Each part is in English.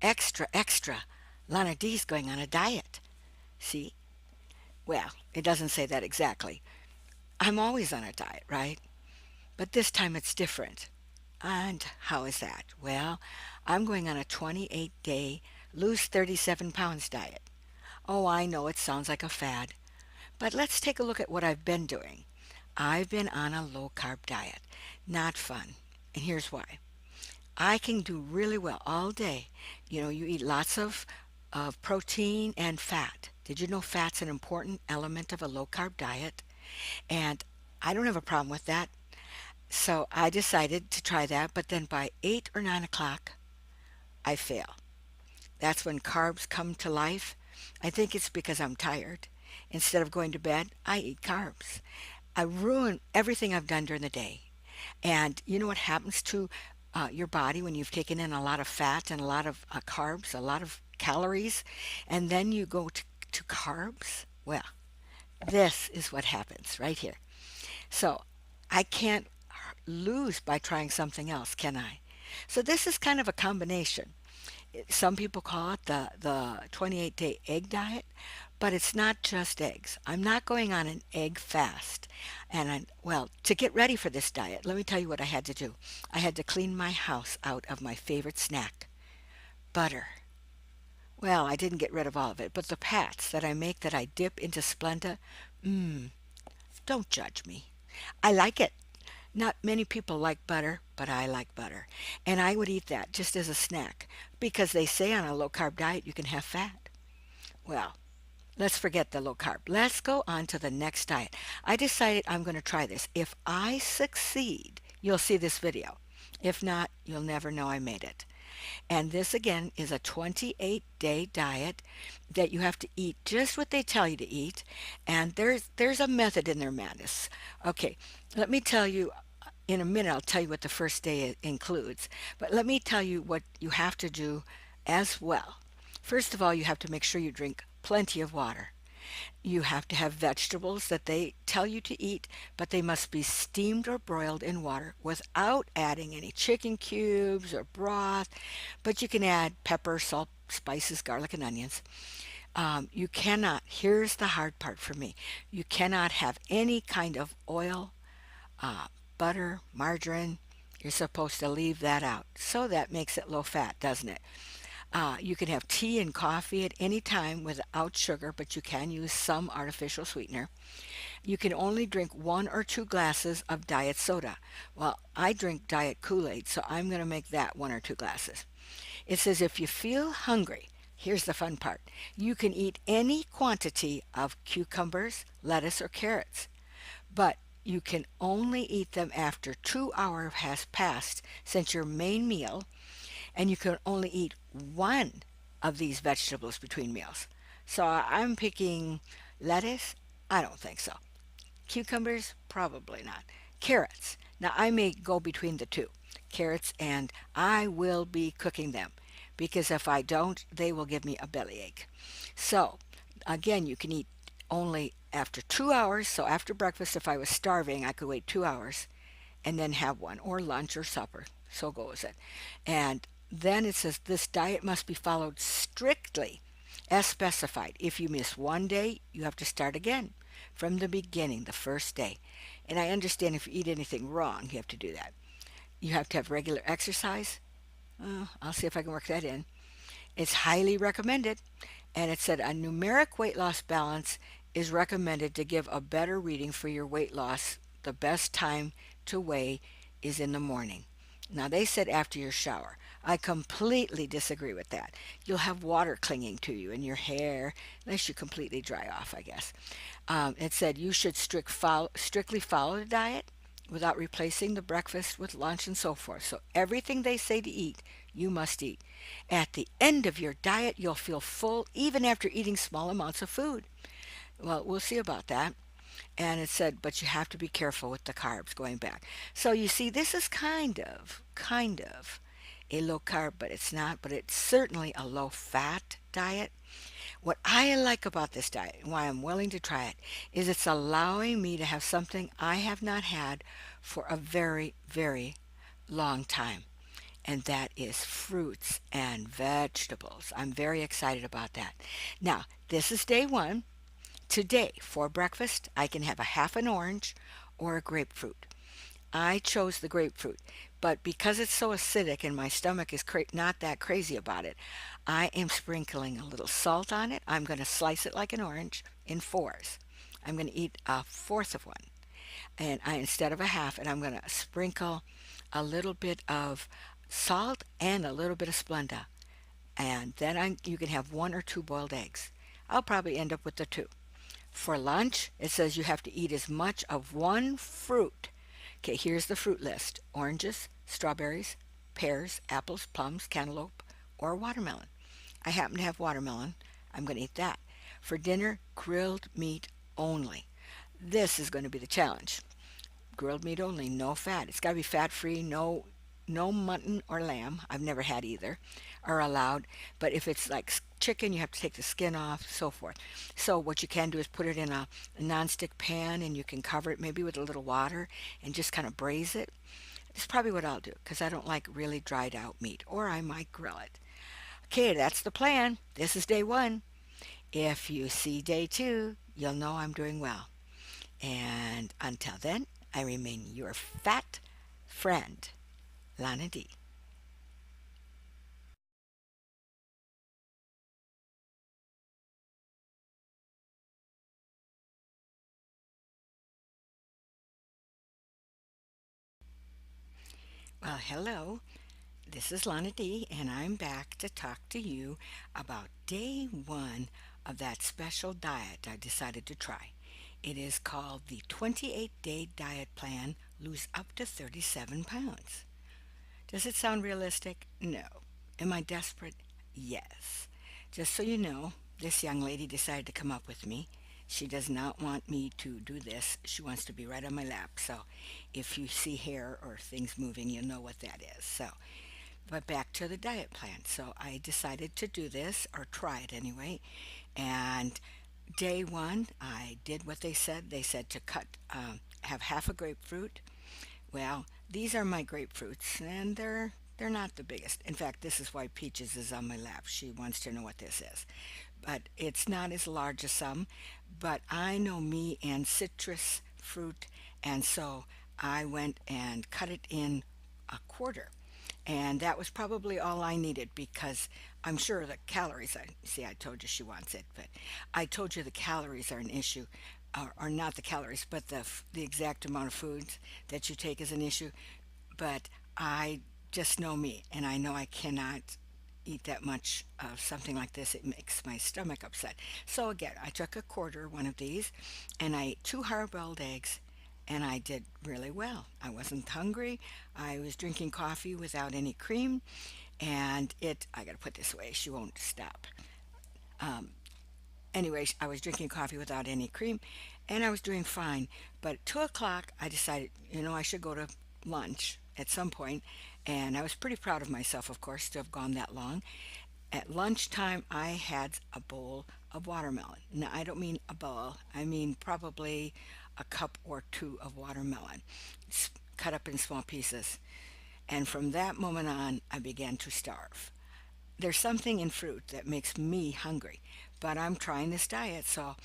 Extra, extra. Lana D's going on a diet. See? Well, it doesn't say that exactly. I'm always on a diet, right? But this time it's different. And how is that? Well, I'm going on a 28-day lose 37 pounds diet. Oh, I know it sounds like a fad, but let's take a look at what I've been doing. I've been on a low carb diet. Not fun. And here's why. I can do really well all day. You know, you eat lots of protein and fat. Did you know fat's an important element of a low carb diet? And I don't have a problem with that. So I decided to try that, but then by 8 or 9 o'clock, I fail. That's when carbs come to life. I think it's because I'm tired. Instead of going to bed, I eat carbs. I ruin everything I've done during the day. And you know what happens to your body when you've taken in a lot of fat and a lot of carbs, a lot of calories, and then you go to carbs? Well, this is what happens right here. So I can't lose by trying something else, can I? So this is kind of a combination. Some people call it the 28-day egg diet, but it's not just eggs. I'm not going on an egg fast. Well, to get ready for this diet, let me tell you what I had to do. I had to clean my house out of my favorite snack, butter. Well, I didn't get rid of all of it, but the pats that I make that I dip into Splenda, mmm, don't judge me. I like it. Not many people like butter, but I like butter. And I would eat that just as a snack because they say on a low carb diet you can have fat. Well, let's forget the low carb. Let's go on to the next diet. I decided I'm going to try this. If I succeed, you'll see this video. If not, you'll never know I made it. And this again is a 28-day diet that you have to eat just what they tell you to eat. And there's a method in their madness. Okay, let me tell you in a minute. I'll tell you what the first day includes. But let me tell you what you have to do as well. First of all, you have to make sure you drink plenty of water. You have to have vegetables that they tell you to eat, but they must be steamed or broiled in water without adding any chicken cubes or broth. But you can add pepper, salt, spices, garlic, and onions. You cannot, here's the hard part for me, you cannot have any kind of oil, uh, butter, margarine. You're supposed to leave that out. So that makes it low fat, doesn't it? You can have tea and coffee at any time without sugar, but you can use some artificial sweetener. You can only drink 1 or 2 glasses of diet soda. Well, I drink diet Kool-Aid, so I'm going to make that 1 or 2 glasses. It says if you feel hungry, here's the fun part. You can eat any quantity of cucumbers, lettuce, or carrots, but you can only eat them after 2 hours has passed since your main meal, and you can only eat one of these vegetables between meals. So I'm picking lettuce. I don't think so. Cucumbers, probably not. Carrots. Now I may go between the two, carrots, and I will be cooking them because if I don't, they will give me a bellyache. So again, you can eat only after 2 hours. So after breakfast, if I was starving, I could wait 2 hours and then have one, or lunch or supper. So goes it. And then it says this diet must be followed strictly as specified. If you miss one day, you have to start again from the beginning, the first day. And I understand if you eat anything wrong, you have to do that. You have to have regular exercise. I'll see if I can work that in. It's highly recommended. And it said a numeric weight loss balance is recommended to give a better reading for your weight loss. The best time to weigh is in the morning. Now, they said after your shower. I completely disagree with that. You'll have water clinging to you in your hair, unless you completely dry off, I guess. It said you should strictly follow the diet without replacing the breakfast with lunch and so forth. So, everything they say to eat, you must eat. At the end of your diet, you'll feel full even after eating small amounts of food. Well, we'll see about that. And it said, but you have to be careful with the carbs going back. So you see, this is kind of a low carb, but it's not, but it's certainly a low fat diet. What I like about this diet and why I'm willing to try it is it's allowing me to have something I have not had for a very, very long time. and that is fruits and vegetables. I'm very excited about that. Now, this is day one. Today, for breakfast, I can have a half an orange or a grapefruit. I chose the grapefruit, but because it's so acidic and my stomach is not that crazy about it, I am sprinkling a little salt on it. I'm going to slice it like an orange in fours. I'm going to eat a fourth of one, and instead of a half, and I'm going to sprinkle a little bit of salt and a little bit of Splenda, and then you can have one or two boiled eggs. I'll probably end up with the two. For lunch, it says you have to eat as much of one fruit. Okay, here's the fruit list: oranges, strawberries, pears, apples, plums, cantaloupe, or watermelon. I happen to have watermelon. I'm going to eat that. For dinner, grilled meat only. This is going to be the challenge. Grilled meat only, no fat. It's got to be fat free, no mutton or lamb. I've never had either, are allowed. But if it's like chicken, you have to take the skin off, so forth. So what you can do is put it in a nonstick pan, and you can cover it maybe with a little water and just kind of braise it. It's probably what I'll do because I don't like really dried out meat, or I might grill it. Okay, that's the plan. This is day one. If you see day two, you'll know I'm doing well. And until then, I remain your fat friend, Lana D. Well, hello. This is Lana D, and I'm back to talk to you about day one of that special diet I decided to try. It is called the 28-Day Diet Plan Lose Up to 37 Pounds. Does it sound realistic? No. Am I desperate? Yes. Just so you know, this young lady decided to come up with me. She does not want me to do this. She wants to be right on my lap. So if you see hair or things moving, you'll know what that is. So, but back to the diet plan. So I decided to do this, or try it anyway. And day one, I did what they said. They said to have half a grapefruit. Well, these are my grapefruits, and they're not the biggest. In fact, this is why Peaches is on my lap. She wants to know what this is. But it's not as large as some. But I know me and citrus fruit, and so I went and cut it in a quarter. And that was probably all I needed because I'm sure the calories, I see, I told you she wants it, but I told you the calories are an issue, or not the calories, but the exact amount of foods that you take is an issue. But I just know me, and I know I cannot eat that much of something like this. It makes my stomach upset. So again, I took a quarter one of these, and I ate two hard-boiled eggs, and I did really well. I wasn't hungry. I was drinking coffee without any cream, and I got to put this away. She won't stop. Um, Anyway, I was drinking coffee without any cream, and I was doing fine. But at 2 o'clock, I decided, I should go to lunch at some point, and I was pretty proud of myself, of course, to have gone that long. At lunchtime, I had a bowl of watermelon. Now, I don't mean a bowl, I mean probably a cup or two of watermelon, cut up in small pieces. And from that moment on, I began to starve. There's something in fruit that makes me hungry, but I'm trying this diet, so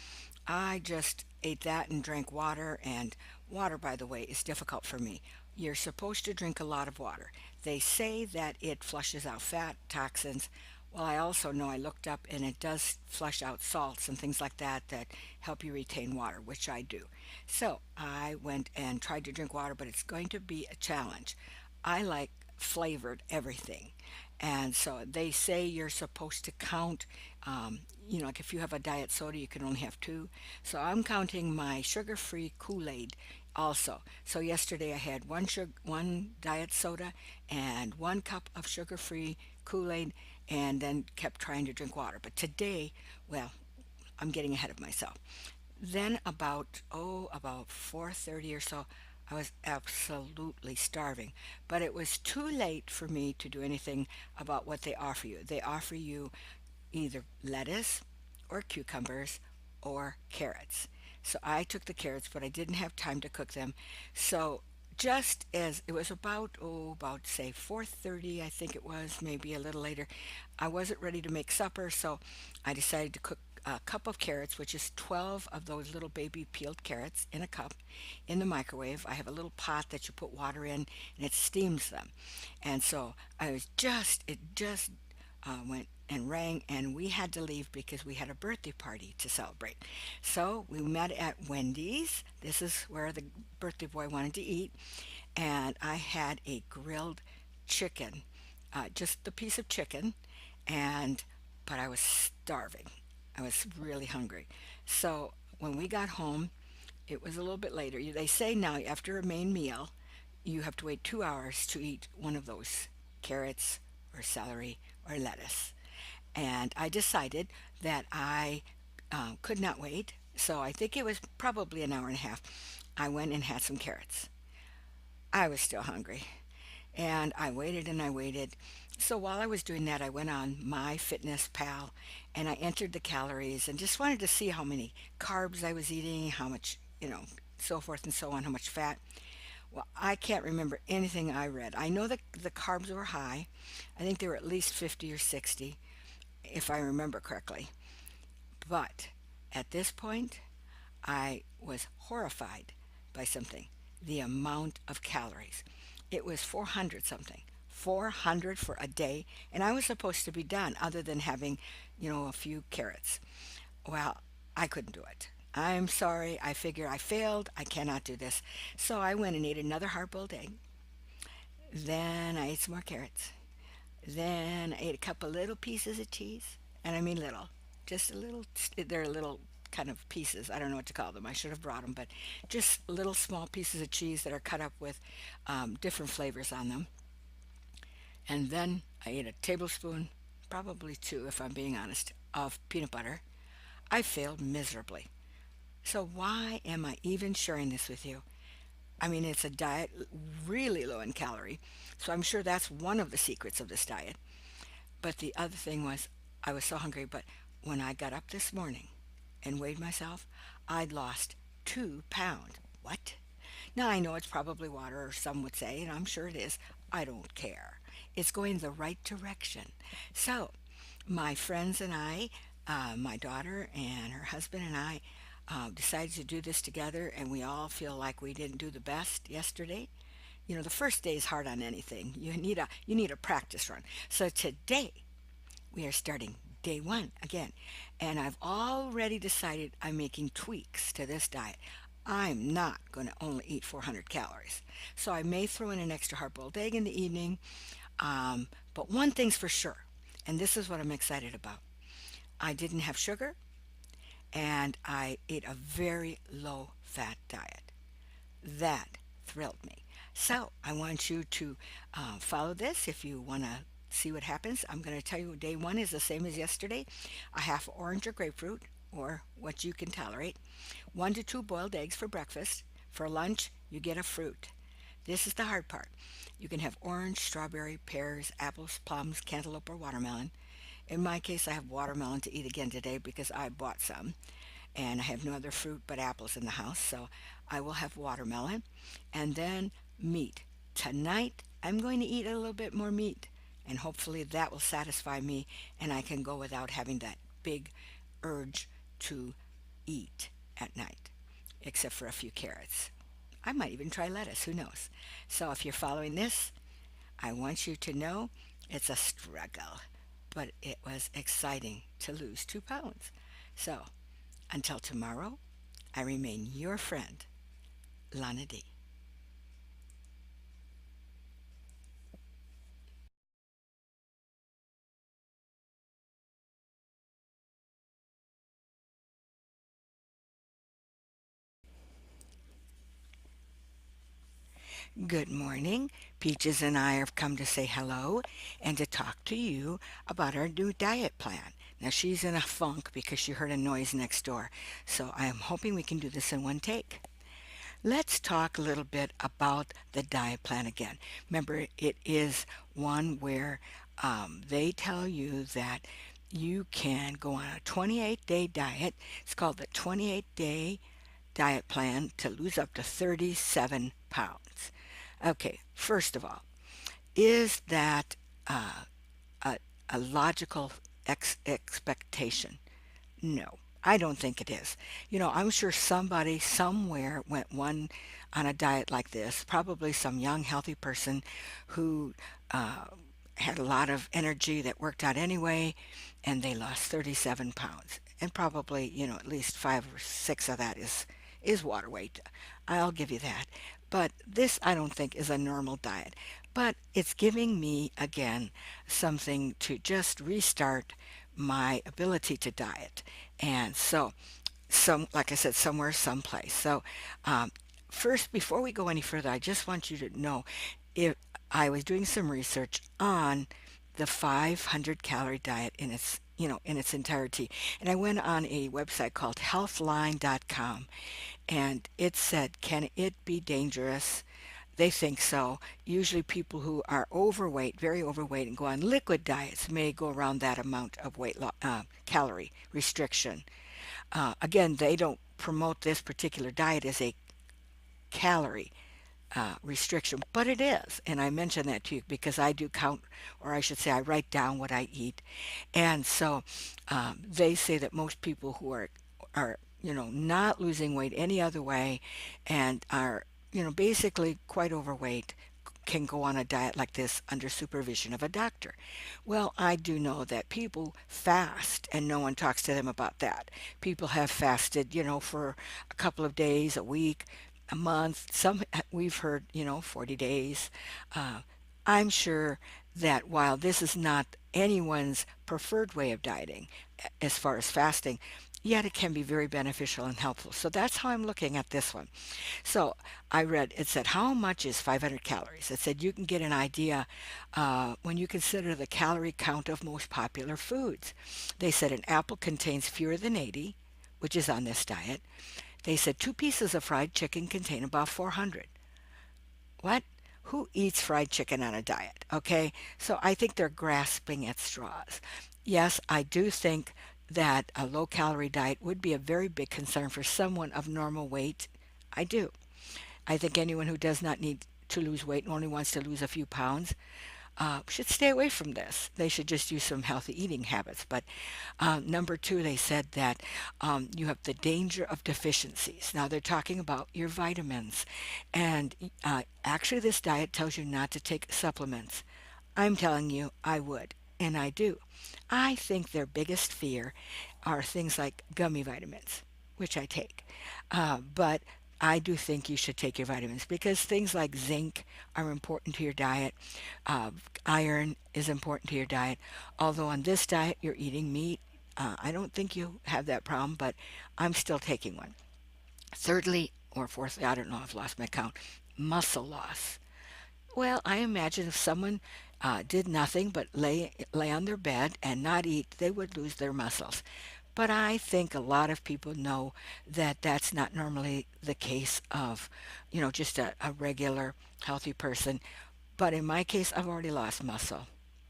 I just ate that and drank water. And water, by the way, is difficult for me. You're supposed to drink a lot of water. They say that it flushes out fat, toxins. Well, I also know, I looked up, and it does flush out salts and things like that that help you retain water, which I do. So I went and tried to drink water, but it's going to be a challenge. I like flavored everything. And so they say you're supposed to count, like if you have a diet soda, you can only have two. So I'm counting my sugar-free Kool-Aid also. So yesterday I had one diet soda and 1 cup of sugar-free Kool-Aid, and then kept trying to drink water. But today, well, I'm getting ahead of myself. Then about 4:30 or so, I was absolutely starving. But it was too late for me to do anything about what they offer you. They offer you either lettuce or cucumbers or carrots. So I took the carrots, but I didn't have time to cook them. So just as it was about, about say 4:30, I think it was, maybe a little later. I wasn't ready to make supper, so I decided to cook a cup of carrots, which is 12 of those little baby peeled carrots in a cup, in the microwave. I have a little pot that you put water in and it steams them. And so it just went and rang, and we had to leave because we had a birthday party to celebrate. So we met at Wendy's. This is where the birthday boy wanted to eat, and I had a grilled chicken, just the piece of chicken, and but I was starving. I was really hungry. So when we got home, it was a little bit later. They say now after a main meal, you have to wait 2 hours to eat one of those carrots or celery or lettuce. And I decided that I could not wait. So I think it was probably an hour and a half. I went and had some carrots. I was still hungry. And I waited and I waited. So while I was doing that, I went on My Fitness Pal and I entered the calories and just wanted to see how many carbs I was eating, how much, so forth and so on, how much fat. Well, I can't remember anything I read. I know that the carbs were high. I think they were at least 50 or 60, if I remember correctly. But at this point, I was horrified by something, the amount of calories. It was 400 something. 400 for a day, and I was supposed to be done other than having, a few carrots. Well, I couldn't do it. I'm sorry. I figure I failed. I cannot do this. So I went and ate another hard boiled egg. Then I ate some more carrots. Then I ate a couple little pieces of cheese. And I mean little. Just a little, they're little kind of pieces. I don't know what to call them. I should have brought them, but just little small pieces of cheese that are cut up with different flavors on them. And then I ate a tablespoon, probably two if I'm being honest, of peanut butter. I failed miserably. So why am I even sharing this with you? I mean, it's a diet really low in calorie, so I'm sure that's one of the secrets of this diet. But the other thing was, I was so hungry, but when I got up this morning and weighed myself, I'd lost 2 pounds. What? Now I know it's probably water, or some would say, and I'm sure it is. I don't care. It's going the right direction. So, my friends and I, my daughter and her husband and I, decided to do this together, and we all feel like we didn't do the best yesterday. The first day is hard on anything. You need a practice run. So today we are starting day one again, and I've already decided I'm making tweaks to this diet. I'm not going to only eat 400 calories. So I may throw in an extra hard boiled egg in the evening. But one thing's for sure, and this is what I'm excited about. I didn't have sugar, and I ate a very low fat diet. That thrilled me. So I want you to follow this if you want to see what happens. I'm going to tell you day one is the same as yesterday. A half orange or grapefruit, or what you can tolerate. 1 to 2 boiled eggs for breakfast. For lunch, you get a fruit. This is the hard part. You can have orange, strawberry, pears, apples, plums, cantaloupe, or watermelon. In my case, I have watermelon to eat again today because I bought some. And I have no other fruit but apples in the house, so I will have watermelon. And then meat. Tonight, I'm going to eat a little bit more meat, and hopefully that will satisfy me, and I can go without having that big urge to eat at night, except for a few carrots. I might even try lettuce, who knows? So if you're following this, I want you to know it's a struggle, but it was exciting to lose 2 pounds. So until tomorrow, I remain your friend, Lana D. Good morning. Peaches and I have come to say hello and to talk to you about our new diet plan. Now, she's in a funk because she heard a noise next door, so I am hoping we can do this in one take. Let's talk a little bit about the diet plan again. Remember, it is one where they tell you that you can go on a 28-day diet. It's called the 28-day diet plan to lose up to 37 pounds. Okay, first of all, is that uh, a, a logical expectation? No, I don't think it is. I'm sure somebody somewhere went one on a diet like this, probably some young, healthy person who uh, had a lot of energy that worked out anyway, and they lost 37 pounds. And probably, at least 5 or 6 of that is water weight. I'll give you that. But this, I don't think, is a normal diet. But it's giving me, again, something to just restart my ability to diet. And so, like I said, somewhere, someplace. So, um, first, before we go any further, I just want you to know if I was doing some research on the 500 calorie diet in its entirety. And I went on a website called healthline.com, and it said, can it be dangerous? They think so. Usually people who are overweight, very overweight, and go on liquid diets may go around that amount of calorie restriction. Again, they don't promote this particular diet as a calorie restriction, but it is. And I mention that to you because I do count, or I should say, I write down what I eat. And so they say that most people who are not losing weight any other way and are basically quite overweight can go on a diet like this under supervision of a doctor. Well, I do know that people fast and no one talks to them about that. People have fasted, for a couple of days, a week, a month. Some we've heard, 40 days. Uh, I'm sure that while this is not anyone's preferred way of dieting, as far as fasting, yet it can be very beneficial and helpful. So that's how I'm looking at this one. So I read, it said, how much is 500 calories? It said you can get an idea when you consider the calorie count of most popular foods. They said an apple contains fewer than 80, which is on this diet. They said 2 pieces of fried chicken contain about 400. What? Who eats fried chicken on a diet? Okay, so I think they're grasping at straws. Yes, I do think that a low calorie diet would be a very big concern for someone of normal weight. I do. I think anyone who does not need to lose weight and only wants to lose a few pounds should stay away from this. They should just use some healthy eating habits. But number two, they said that you have the danger of deficiencies. Now they're talking about your vitamins. And actually, this diet tells you not to take supplements. I'm telling you, I would. And I do. I think their biggest fear are things like gummy vitamins, which I take. But I do think you should take your vitamins because things like zinc are important to your diet. Uh, Iron is important to your diet. Although on this diet you're eating meat, I don't think you have that problem, but I'm still taking one. Thirdly, or fourthly, I don't know, I've lost my count, muscle loss. Well, I imagine if someone did nothing but lay on their bed and not eat, they would lose their muscles. But I think a lot of people know that that's not normally the case of, just a regular healthy person. But in my case, I've already lost muscle.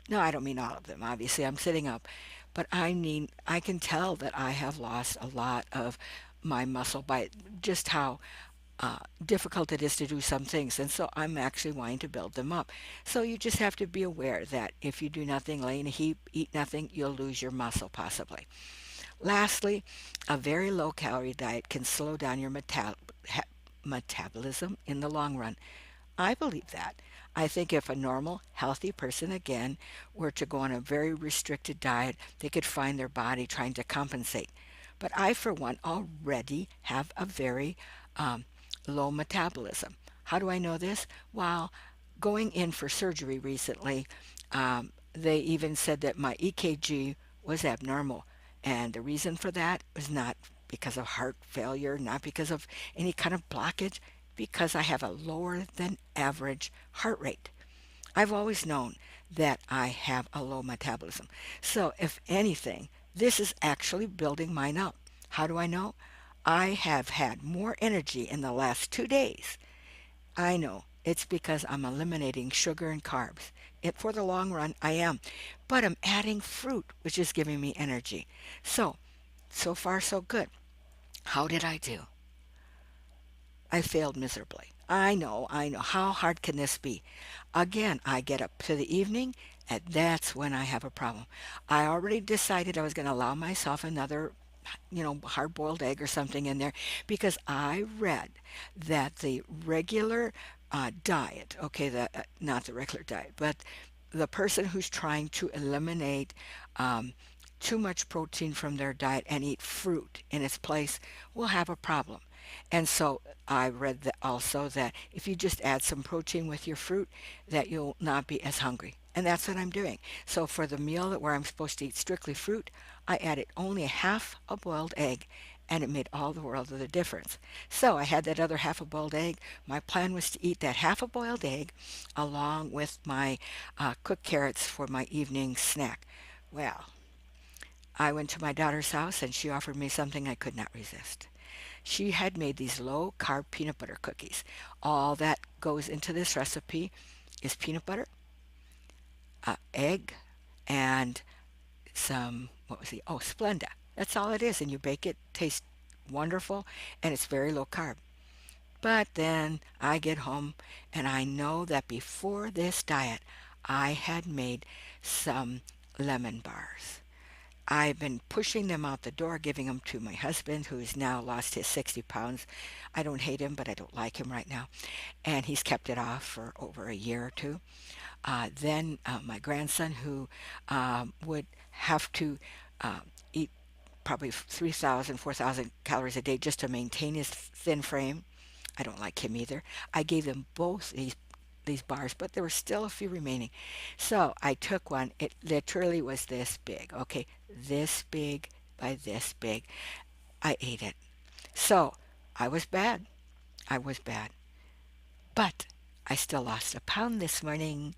No, I don't mean all of them. Obviously, I'm sitting up. But I mean, I can tell that I have lost a lot of my muscle by just how difficult it is to do some things. And so I'm actually wanting to build them up. So you just have to be aware that if you do nothing, lay in a heap, eat nothing, you'll lose your muscle possibly. Lastly, a very low calorie diet can slow down your metabolism in the long run. I believe that. I think if a normal, healthy person, again, were to go on a very restricted diet, they could find their body trying to compensate. But I, for one, already have a very um, low metabolism. How do I know this? Well, going in for surgery recently, they even said that my EKG was abnormal. And the reason for that was not because of heart failure, not because of any kind of blockage, because I have a lower than average heart rate. I've always known that I have a low metabolism. So, if anything, this is actually building mine up. How do I know? I have had more energy in the last 2 days. I know it's because I'm eliminating sugar and carbs. For the long run, I am. But I'm adding fruit, which is giving me energy. So far, so good. How did I do? I failed miserably. I know, I know. How hard can this be? Again, I get up to the evening, and that's when I have a problem. I already decided I was going to allow myself another, hard boiled egg or something in there because I read that the regular diet, okay, not the regular diet, but the person who's trying to eliminate um, too much protein from their diet and eat fruit in its place will have a problem. And so I read that also that if you just add some protein with your fruit, that you'll not be as hungry. And that's what I'm doing. So for the meal that where I'm supposed to eat strictly fruit, I added only a half a boiled egg, and it made all the world of the difference. So I had that other half a boiled egg. My plan was to eat that half a boiled egg along with my cooked carrots for my evening snack. Well, I went to my daughter's house and she offered me something I could not resist. She had made these low carb peanut butter cookies. All that goes into this recipe is peanut butter, egg, and some, what was the, oh, Splenda. That's all it is. And you bake it, tastes wonderful, and it's very low carb. But then I get home and I know that before this diet, I had made some lemon bars. I've been pushing them out the door, giving them to my husband, who has now lost his 60 pounds. I don't hate him, but I don't like him right now. And he's kept it off for over a year or two. Then my grandson, who would have to eat probably 3,000, 4,000 calories a day just to maintain his thin frame. I don't like him either. I gave them both these bars, but there were still a few remaining. So I took one. It literally was this big. Okay, this big by this big. I ate it. So I was bad. I was bad. But I still lost a pound this morning.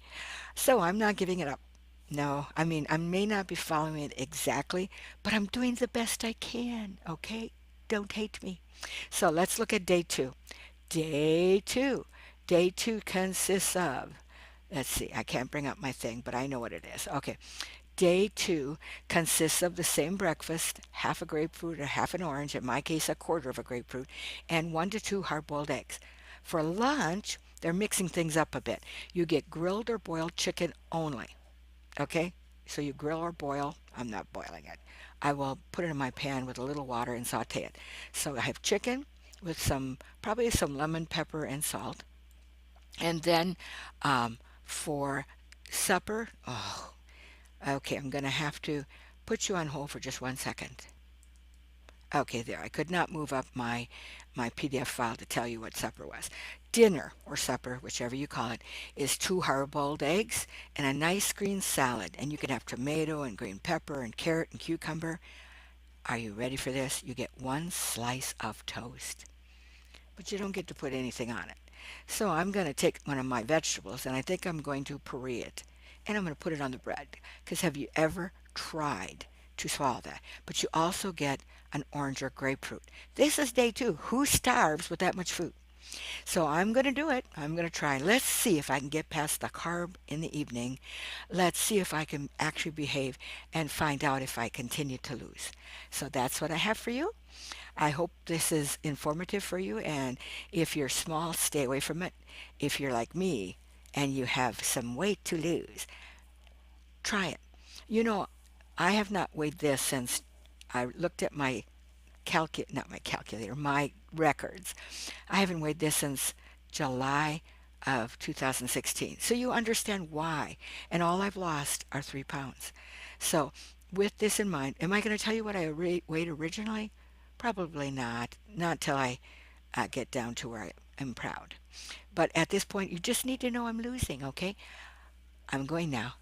So I'm not giving it up. No, I mean, I may not be following it exactly, but I'm doing the best I can, okay? Don't hate me. So let's look at day two. Day two. Day two consists of, let's see, I can't bring up my thing, but I know what it is. Okay. Day two consists of the same breakfast, half a grapefruit or half an orange, in my case, a quarter of a grapefruit, and 1 to 2 hard boiled eggs. For lunch, they're mixing things up a bit. You get grilled or boiled chicken only. Okay? So you grill or boil. I'm not boiling it. I will put it in my pan with a little water and saute it. So I have chicken with probably some lemon, pepper, and salt. And then for supper, oh, okay, I'm going to have to put you on hold for just 1 second. Okay, there. I could not move up my PDF file to tell you what supper was. Dinner, or supper, whichever you call it, is 2 hard-boiled eggs and a nice green salad. And you can have tomato and green pepper and carrot and cucumber. Are you ready for this? You get 1 slice of toast, but you don't get to put anything on it. So I'm going to take one of my vegetables and I think I'm going to puree it. And I'm going to put it on the bread. Because have you ever tried to swallow that? But you also get an orange or grapefruit. This is day two. Who starves with that much food? So I'm going to do it. I'm going to try. Let's see if I can get past the carb in the evening. Let's see if I can actually behave and find out if I continue to lose. So that's what I have for you. I hope this is informative for you. And if you're small, stay away from it. If you're like me and you have some weight to lose, try it. You know, I have not weighed this since I looked at not my calculator, my records. I haven't weighed this since July of 2016. So you understand why. And all I've lost are 3 pounds. So with this in mind, am I going to tell you what I weighed originally? Probably not. Not till I get down to where I am proud. But at this point, you just need to know I'm losing, okay? I'm going now.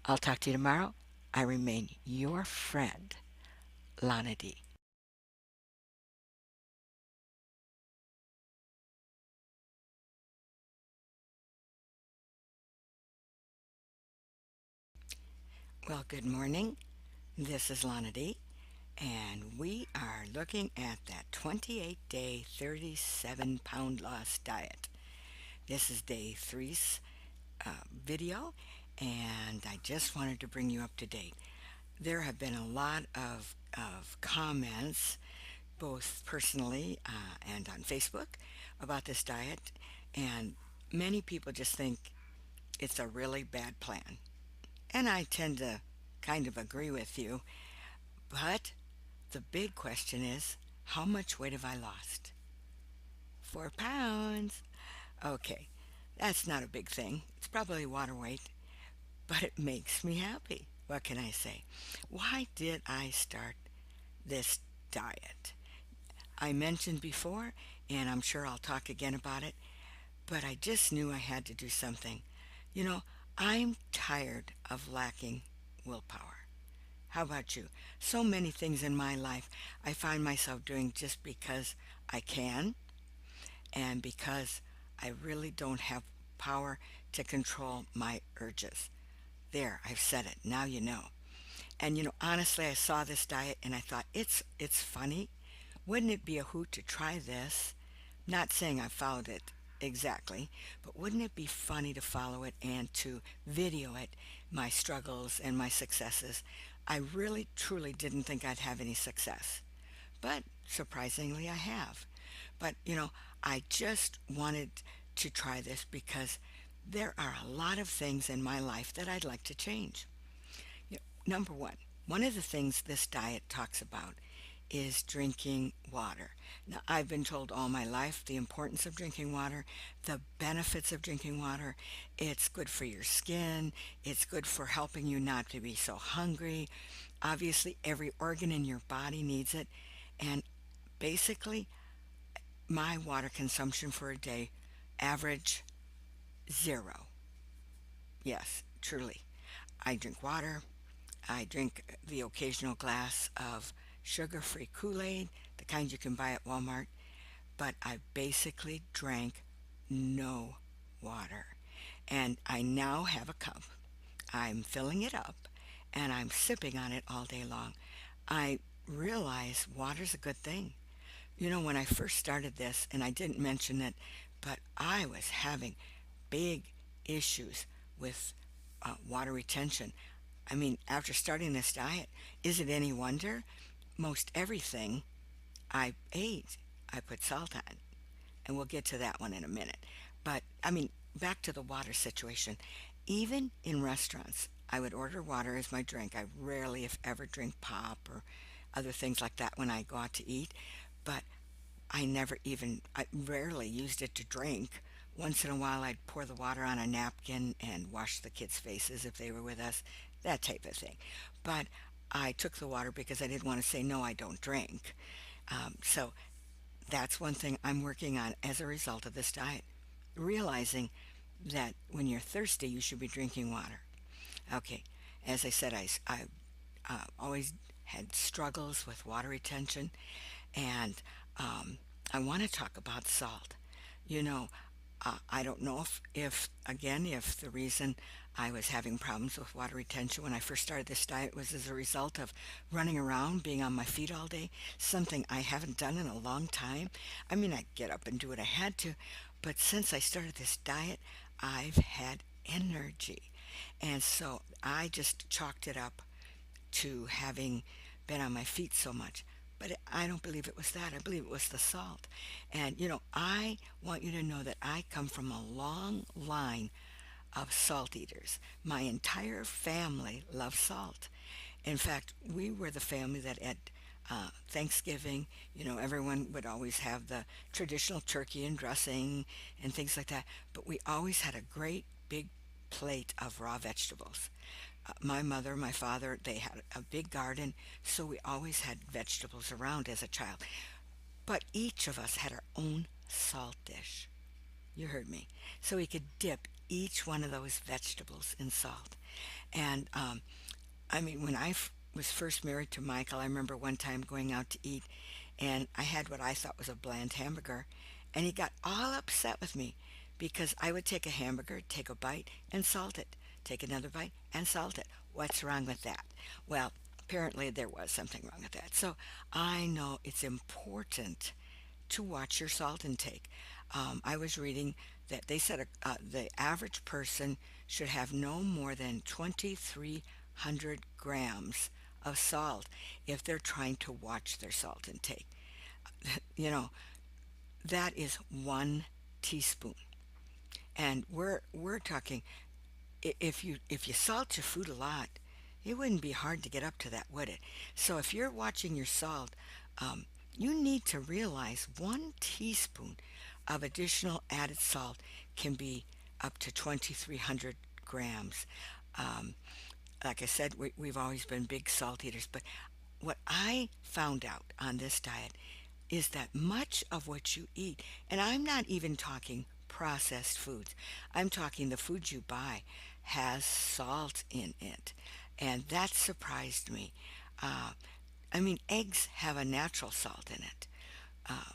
I'll talk to you tomorrow. I remain your friend, Lana D. Well, good morning. This is Lana D. And we are looking at that 28-day, 37-pound loss diet. This is day three's video, and I just wanted to bring you up to date. There have been a lot of comments, both personally and on Facebook, about this diet, and many people just think it's a really bad plan. And I tend to kind of agree with you, but the big question is, how much weight have I lost? 4 pounds. Okay, that's not a big thing. It's probably water weight, but it makes me happy. What can I say? Why did I start this diet? I mentioned before, and I'm sure I'll talk again about it, but I just knew I had to do something. You know, I'm tired of lacking willpower. How about you? So many things in my life I find myself doing just because I can and because I really don't have power to control my urges. There, I've said it. Now you know. And honestly, I saw this diet and I thought it's funny. Wouldn't it be a hoot to try this? Not saying I followed it exactly, but wouldn't it be funny to follow it and to video it, my struggles and my successes? I really truly didn't think I'd have any success, but surprisingly I have. But I just wanted to try this because there are a lot of things in my life that I'd like to change. Number one of the things this diet talks about is drinking water. Now, I've been told all my life the importance of drinking water, the benefits of drinking water. It's good for your skin, it's good for helping you not to be so hungry. Obviously, every organ in your body needs it. And basically, my water consumption for a day, average zero. Yes, truly. I drink water. I drink the occasional glass of sugar free Kool Aid, the kind you can buy at Walmart, but I basically drank no water. And I now have a cup. I'm filling it up and I'm sipping on it all day long. I realize water's a good thing. When I first started this, and I didn't mention it, but I was having big issues with water retention. I mean, after starting this diet, is it any wonder? Most everything I ate, I put salt on. And we'll get to that one in a minute. But, I mean, back to the water situation. Even in restaurants, I would order water as my drink. I rarely, if ever, drink pop or other things like that when I go out to eat. But I rarely used it to drink. Once in a while, I'd pour the water on a napkin and wash the kids' faces if they were with us, that type of thing. But I took the water because I didn't want to say, no, I don't drink. So that's one thing I'm working on as a result of this diet. Realizing that when you're thirsty, you should be drinking water. Okay, as I said, I always had struggles with water retention, and I want to talk about salt. You know, I don't know if again, if the reason I was having problems with water retention when I first started this diet was as a result of running around, being on my feet all day, something I haven't done in a long time. I mean, I'd get up and do what I had to, but since I started this diet, I've had energy. And so I just chalked it up to having been on my feet so much. But I don't believe it was that. I believe it was the salt. And, I want you to know that I come from a long line of salt eaters. My entire family loves salt. In fact, we were the family that at Thanksgiving, everyone would always have the traditional turkey and dressing and things like that. But we always had a great big plate of raw vegetables. My mother, my father, they had a big garden, so we always had vegetables around as a child. But each of us had our own salt dish. You heard me. So we could dip each one of those vegetables in salt. And I mean, when was first married to Michael, I remember one time going out to eat, and I had what I thought was a bland hamburger, and he got all upset with me because I would take a hamburger, take a bite, and salt it. Take another bite and salt it. What's wrong with that? Well, apparently there was something wrong with that. So I know it's important to watch your salt intake. I was reading that they said the average person should have no more than 2,300 grams of salt if they're trying to watch their salt intake. You know, that is 1 teaspoon. And we're talking, if you salt your food a lot, it wouldn't be hard to get up to that, would it? So if you're watching your salt, um, you need to realize 1 teaspoon of additional added salt can be up to 2,300 grams. Um, like I said, we've always been big salt eaters, but what I found out on this diet is that much of what you eat, and I'm not even talking processed foods, I'm talking the food you buy, has salt in it. And that surprised me. Uh, I mean, eggs have a natural salt in it. Uh,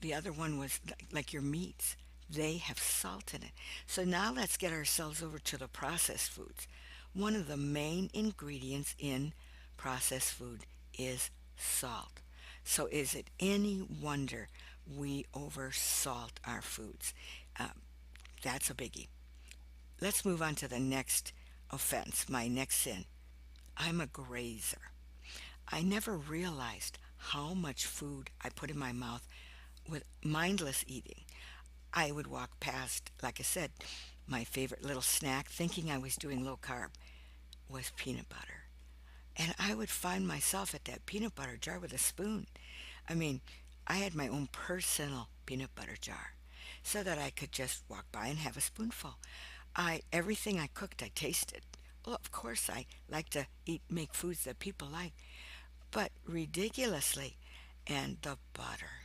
the other one was like your meats, they have salt in it. So now let's get ourselves over to the processed foods. One of the main ingredients in processed food is salt. So is it any wonder we oversalt our foods? Uh, that's a biggie. Let's move on to the next offense, my next sin. I'm a grazer. I never realized how much food I put in my mouth with mindless eating. I would walk past, like I said, my favorite little snack, thinking I was doing low carb, was peanut butter. And I would find myself at that peanut butter jar with a spoon. I mean, I had my own personal peanut butter jar so that I could just walk by and have a spoonful. Everything I cooked I tasted. Well, of course I like to eat make foods that people like, but ridiculously, and the butter.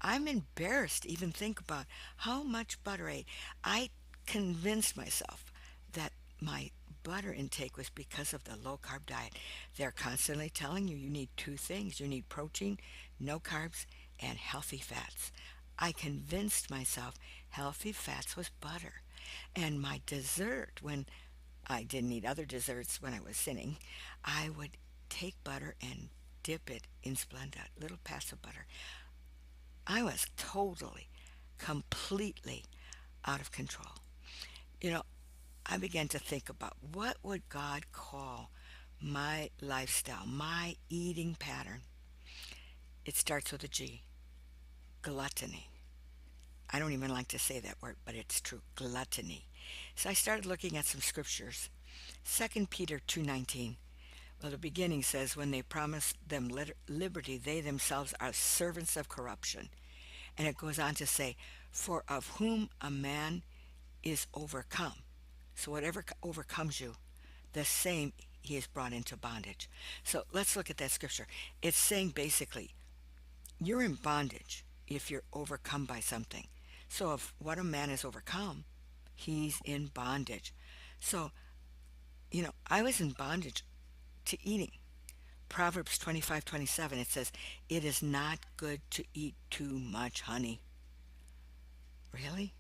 I'm embarrassed to even think about how much butter I ate. I convinced myself that my butter intake was because of the low carb diet. They're constantly telling you need two things, you need protein, no carbs, and healthy fats. I convinced myself healthy fats was butter. And my dessert, when I didn't eat other desserts when I was sinning, I would take butter and dip it in Splenda, little pats of butter. I was totally, completely out of control. You know, I began to think about what would God call my lifestyle, my eating pattern. It starts with a G, gluttony. I don't even like to say that word, but it's true, gluttony. So I started looking at some scriptures. 2 Peter 2:19. Well, the beginning says, when they promised them liberty, they themselves are servants of corruption. And it goes on to say, for of whom a man is overcome. So whatever overcomes you, the same he is brought into bondage. So let's look at that scripture. It's saying basically, you're in bondage if you're overcome by something. So if what a man is overcome, he's in bondage. So, I was in bondage to eating. Proverbs 25:27, it says, it is not good to eat too much honey. Really?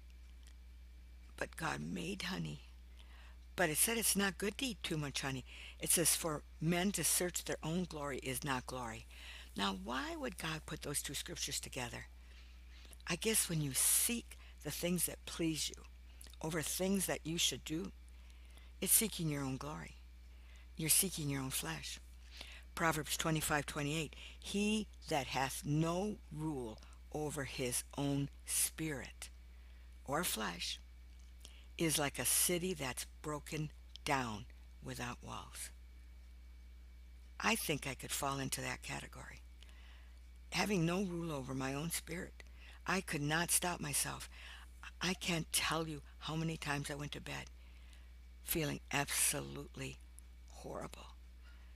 But God made honey. But it said it's not good to eat too much honey. It says, for men to search their own glory is not glory. Now, why would God put those two scriptures together? I guess when you seek the things that please you over things that you should do, it's seeking your own glory. You're seeking your own flesh. Proverbs 25:28, he that hath no rule over his own spirit or flesh is like a city that's broken down without walls. I think I could fall into that category. Having no rule over my own spirit, I could not stop myself. I can't tell you how many times I went to bed feeling absolutely horrible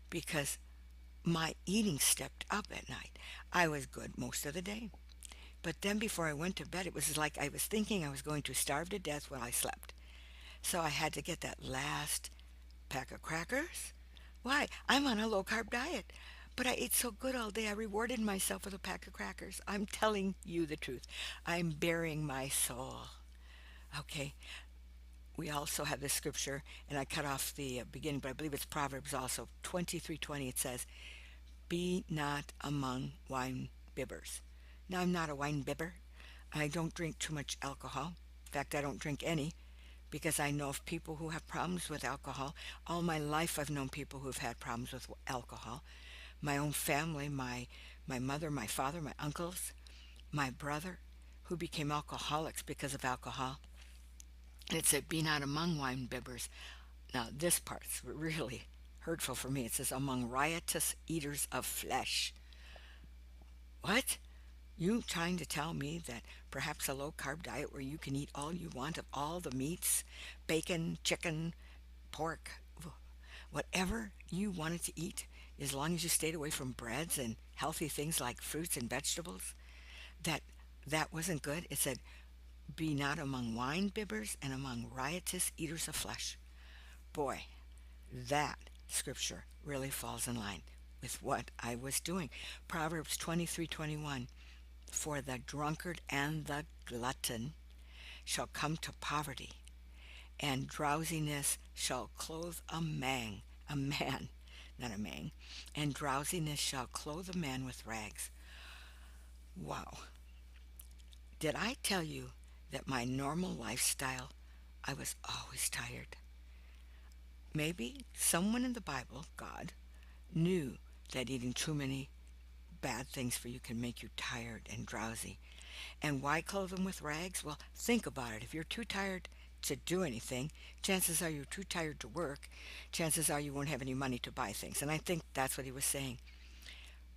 because my eating stepped up at night. I was good most of the day. But then before I went to bed, it was like I was thinking I was going to starve to death while I slept. So I had to get that last pack of crackers. Why? I'm on a low carb diet. But I ate so good all day, I rewarded myself with a pack of crackers. I'm telling you the truth. I'm bearing my soul. Okay, we also have this scripture, and I cut off the beginning, but I believe it's Proverbs also, 23:20. It says, be not among wine bibbers. Now, I'm not a wine bibber. I don't drink too much alcohol. In fact, I don't drink any because I know of people who have problems with alcohol. All my life, I've known people who've had problems with alcohol. My own family, my mother, my father, my uncles, My brother, who became alcoholics because of alcohol, and it said, be not among wine bibbers. Now, this part's really hurtful for me. It says, among riotous eaters of flesh. What? You trying to tell me that perhaps a low carb diet where you can eat all you want of all the meats, bacon, chicken, pork, whatever you wanted to eat, as long as you stayed away from breads and healthy things like fruits and vegetables, that that wasn't good? It said, be not among wine bibbers and among riotous eaters of flesh. Boy, that scripture really falls in line with what I was doing. Proverbs 23:21. For the drunkard and the glutton shall come to poverty, and drowsiness shall clothe a man, not a man, and drowsiness shall clothe a man with rags. Wow. Did I tell you that my normal lifestyle, I was always tired? Maybe someone in the Bible, God, knew that eating too many bad things for you can make you tired and drowsy. And why clothe them with rags? Well, think about it. If you're too tired to do anything, chances are you're too tired to work. Chances are you won't have any money to buy things. And I think that's what he was saying.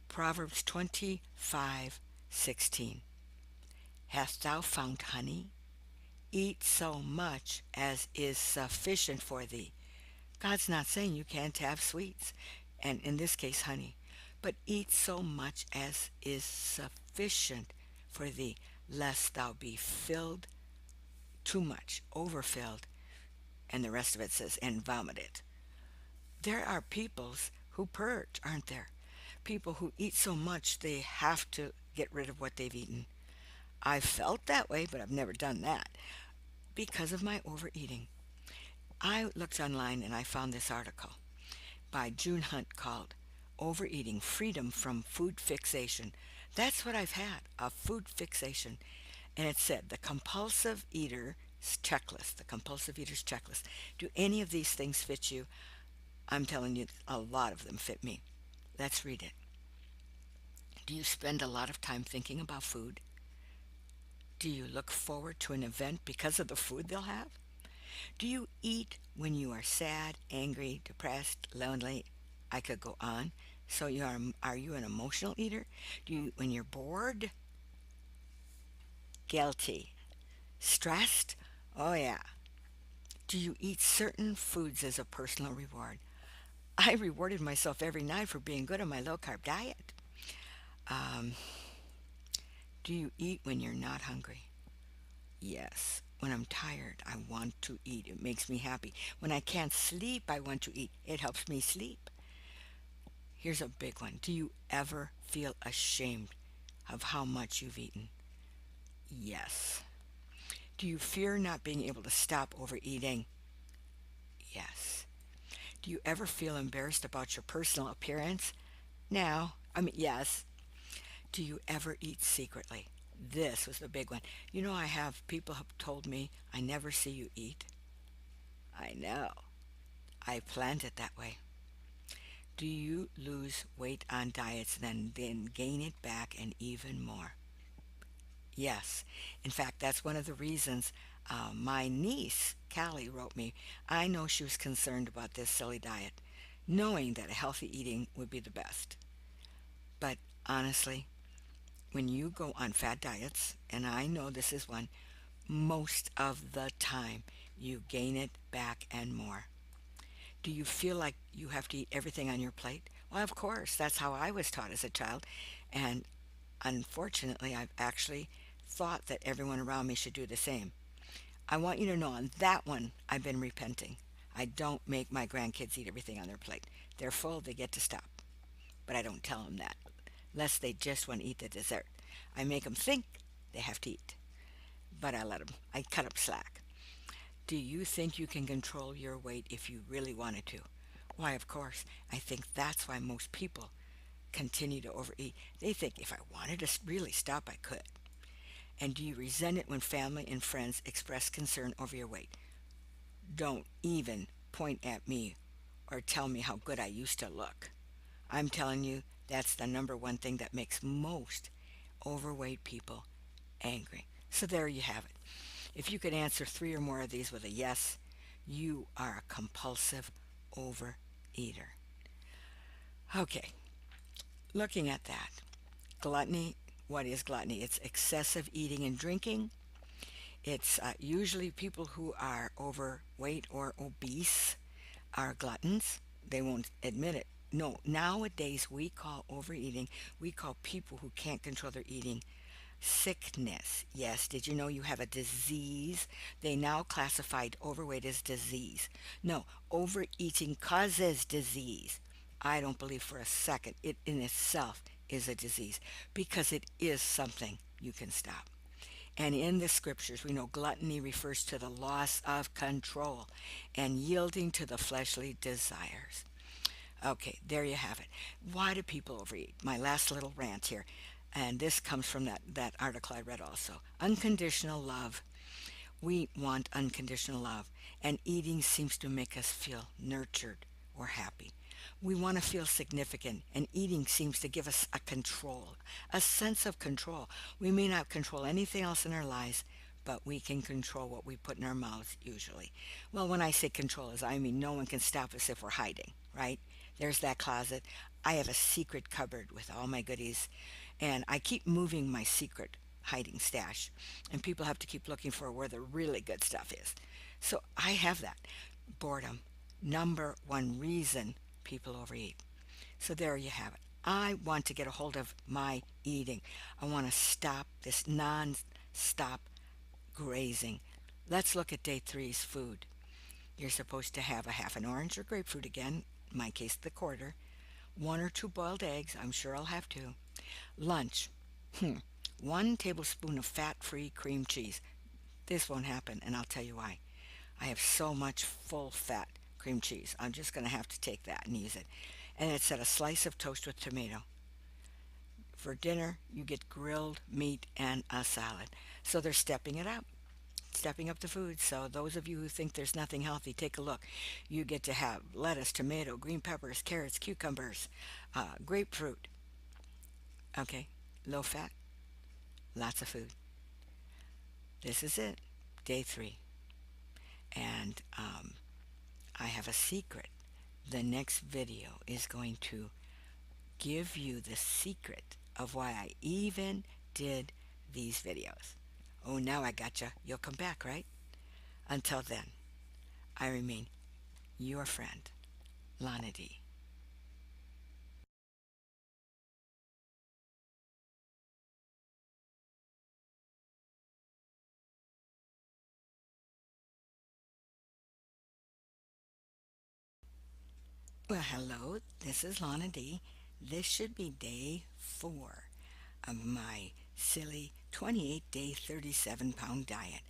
Proverbs 25:16. Hast thou found honey? Eat so much as is sufficient for thee. God's not saying you can't have sweets, and in this case, honey, but eat so much as is sufficient for thee, lest thou be filled too much, overfilled, and the rest of it says, and vomited. There are peoples who purge, aren't there? People who eat so much they have to get rid of what they've eaten. I've felt that way, but I've never done that because of my overeating. I looked online and I found this article by June Hunt called Overeating Freedom from Food Fixation. That's what I've had, a food fixation. And it said the compulsive eater's checklist, the compulsive eater's checklist. Do any of these things fit you? I'm telling you, a lot of them fit me. Let's read it. Do you spend a lot of time thinking about food? Do you look forward to an event because of the food they'll have? Do you eat when you are sad, angry, depressed, lonely? I could go on. So are you an emotional eater? Do you when you're bored? Guilty. Stressed? Oh yeah. Do you eat certain foods as a personal reward? I rewarded myself every night for being good on my low carb diet. Um, do you eat when you're not hungry? Yes. When I'm tired, I want to eat. It makes me happy. When I can't sleep, I want to eat. It helps me sleep. Here's a big one. Do you ever feel ashamed of how much you've eaten? Yes. Do you fear not being able to stop overeating? Yes. Do you ever feel embarrassed about your personal appearance? No. Yes. Do you ever eat secretly? This was the big one. You know, I have people have told me I never see you eat. I know. I planned it that way. Do you lose weight on diets then gain it back and even more? Yes. In fact, that's one of the reasons my niece, Callie, wrote me. I know she was concerned about this silly diet, knowing that a healthy eating would be the best. But honestly, when you go on fad diets, and I know this is one, most of the time you gain it back and more. Do you feel like you have to eat everything on your plate? Well, of course, that's how I was taught as a child. And unfortunately, I've actually thought that everyone around me should do the same. I want you to know on that one, I've been repenting. I don't make my grandkids eat everything on their plate. They're full, they get to stop. But I don't tell them that, lest they just want to eat the dessert. I make them think they have to eat, but I let them. I cut up slack. Do you think you can control your weight if you really wanted to? Why, of course. I think that's why most people continue to overeat. They think if I wanted to really stop, I could. And do you resent it when family and friends express concern over your weight? Don't even point at me or tell me how good I used to look. I'm telling you, that's the number one thing that makes most overweight people angry. So there you have it. If you could answer three or more of these with a yes, you are a compulsive overeater. Okay, looking at that. Gluttony, what is gluttony? It's excessive eating and drinking. It's usually people who are overweight or obese are gluttons. They won't admit it. No, nowadays we call overeating, we call people who can't control their eating sickness. Yes, did you know you have a disease? They now classified overweight as disease. No, overeating causes disease. I don't believe for a second it in itself is a disease because it is something you can stop. And in the scriptures, we know gluttony refers to the loss of control and yielding to the fleshly desires. Okay, there you have it. Why do people overeat? My last little rant here. And this comes from that article I read also. Unconditional love. We want unconditional love. And eating seems to make us feel nurtured or happy. We want to feel significant, and eating seems to give us a control, a sense of control. We may not control anything else in our lives, but we can control what we put in our mouths usually. Well, when I say control, is I mean no one can stop us if we're hiding, right? There's that closet. I have a secret cupboard with all my goodies, and I keep moving my secret hiding stash, and people have to keep looking for where the really good stuff is. So I have that. Boredom, number one reason people overeat. So there you have it. I want to get a hold of my eating. I want to stop this non-stop grazing. Let's look at day three's food. You're supposed to have a half an orange or grapefruit again, in my case the quarter, one or two boiled eggs, I'm sure I'll have two. Lunch, 1 tablespoon of fat-free cream cheese. This won't happen, and I'll tell you why. I have so much full fat cream cheese. I'm just going to have to take that and use it. And it's at a slice of toast with tomato. For dinner, you get grilled meat and a salad. So they're stepping it up, stepping up the food. So those of you who think there's nothing healthy, take a look. You get to have lettuce, tomato, green peppers, carrots, cucumbers, grapefruit. Okay, low fat, lots of food. This is it, day three. And I have a secret. The next video is going to give you the secret of why I even did these videos. Oh, now I gotcha. You'll come back, right? Until then, I remain your friend, Lana D. Well, hello, this is Lana D. This should be day four of my silly 28-day, 37-pound diet.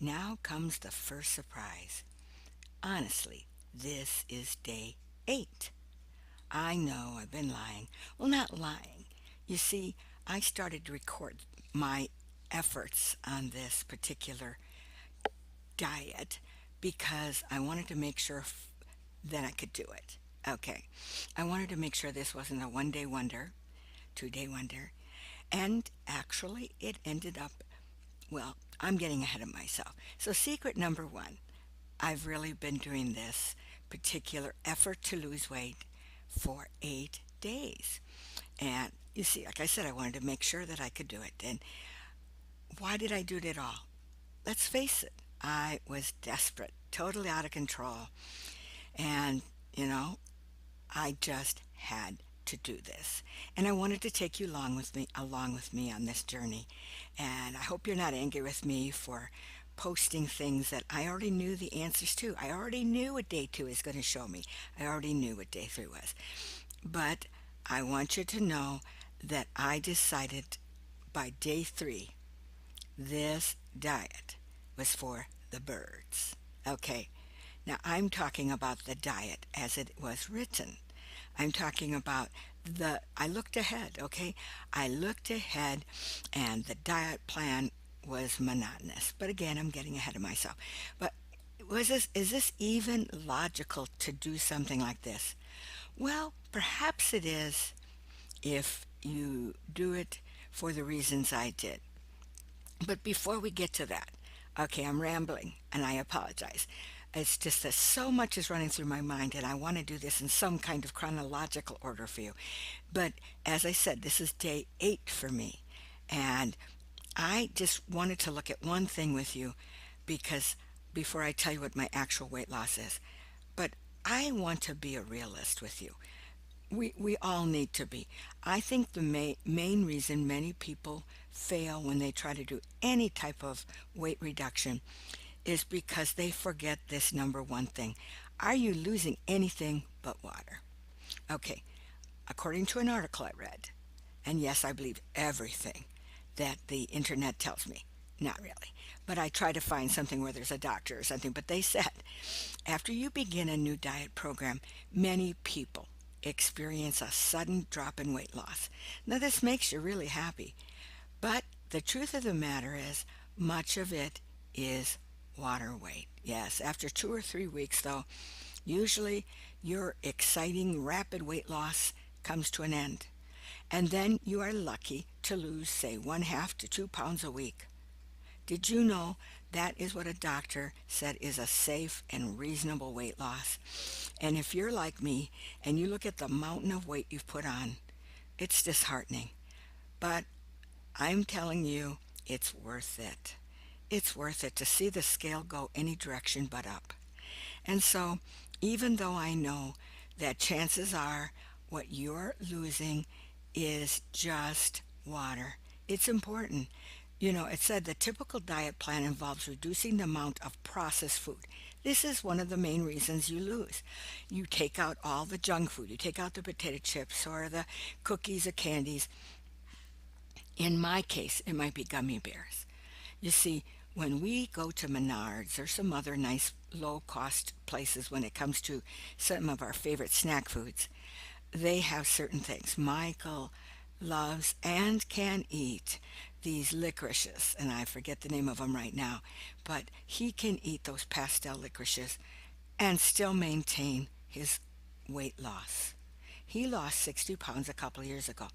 Now comes the first surprise. Honestly, this is day eight. I know I've been lying. Well, not lying. You see, I started to record my efforts on this particular diet because I wanted to make sure that I could do it. Okay. I wanted to make sure this wasn't a 1 day wonder, 2 day wonder. And actually, it ended up, well, I'm getting ahead of myself. So, secret number one, I've really been doing this particular effort to lose weight for 8 days. And you see, like I said, I wanted to make sure that I could do it. And why did I do it at all? Let's face it, I was desperate, totally out of control. And, you know, I just had to do this. And I wanted to take you along with me on this journey. And I hope you're not angry with me for posting things that I already knew the answers to. I already knew what day two is going to show me. I already knew what day three was. But I want you to know that I decided by day three, this diet was for the birds. Okay, now I'm talking about the diet as it was written. I'm talking about I looked ahead, okay? I looked ahead and the diet plan was monotonous. But again, I'm getting ahead of myself. But is this even logical to do something like this? Well, perhaps it is if you do it for the reasons I did. But before we get to that, okay, I'm rambling and I apologize. It's just that so much is running through my mind, and I want to do this in some kind of chronological order for you. But as I said, this is day 8 for me. And I just wanted to look at one thing with you because before I tell you what my actual weight loss is. But I want to be a realist with you. We all need to be. I think the main reason many people fail when they try to do any type of weight reduction is because they forget this number one thing. Are you losing anything but water? Okay, according to an article I read, and yes, I believe everything that the internet tells me. Not really. But I try to find something where there's a doctor or something. But they said after you begin a new diet program, many people experience a sudden drop in weight loss. Now, this makes you really happy. But the truth of the matter is, much of it is water weight. Yes, after 2 or 3 weeks, though, usually your exciting rapid weight loss comes to an end. And then you are lucky to lose, say, 1/2 to 2 pounds a week. Did you know that is what a doctor said is a safe and reasonable weight loss? And if you're like me and you look at the mountain of weight you've put on, it's disheartening. But I'm telling you, it's worth it. It's worth it to see the scale go any direction but up. And so, even though I know that chances are what you're losing is just water, it's important. You know, it said the typical diet plan involves reducing the amount of processed food. This is one of the main reasons you lose. You take out all the junk food, you take out the potato chips or the cookies or candies. In my case, it might be gummy bears. You see, when we go to Menards or some other nice low cost places when it comes to some of our favorite snack foods, they have certain things. Michael loves and can eat these licorices, and I forget the name of them right now, but he can eat those pastel licorices and still maintain his weight loss. He lost 60 pounds a couple of years ago,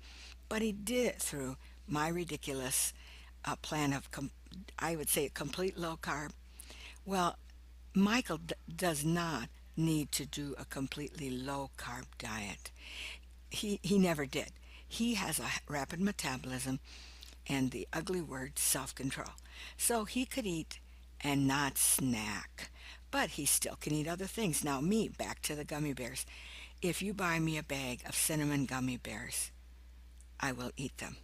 but he did it through my ridiculous plan of, I would say, complete low carb. Well, Michael does not need to do a completely low carb diet. He never did. He has a rapid metabolism and the ugly word self control. So he could eat and not snack, but he still can eat other things. Now, me, back to the gummy bears. If you buy me a bag of cinnamon gummy bears, I will eat them.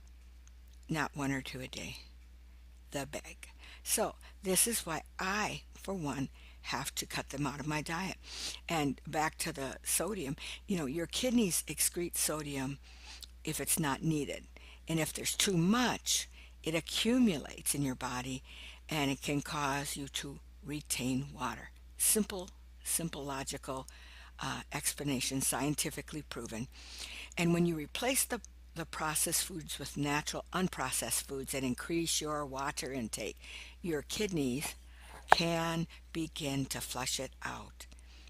Not one or two a day. The bag. So, this is why I, for one, have to cut them out of my diet. And back to the sodium, you know, your kidneys excrete sodium if it's not needed. And if there's too much, it accumulates in your body and it can cause you to retain water. Simple logical explanation, scientifically proven. And when you replace the processed foods with natural unprocessed foods that increase your water intake, your kidneys can begin to flush it out.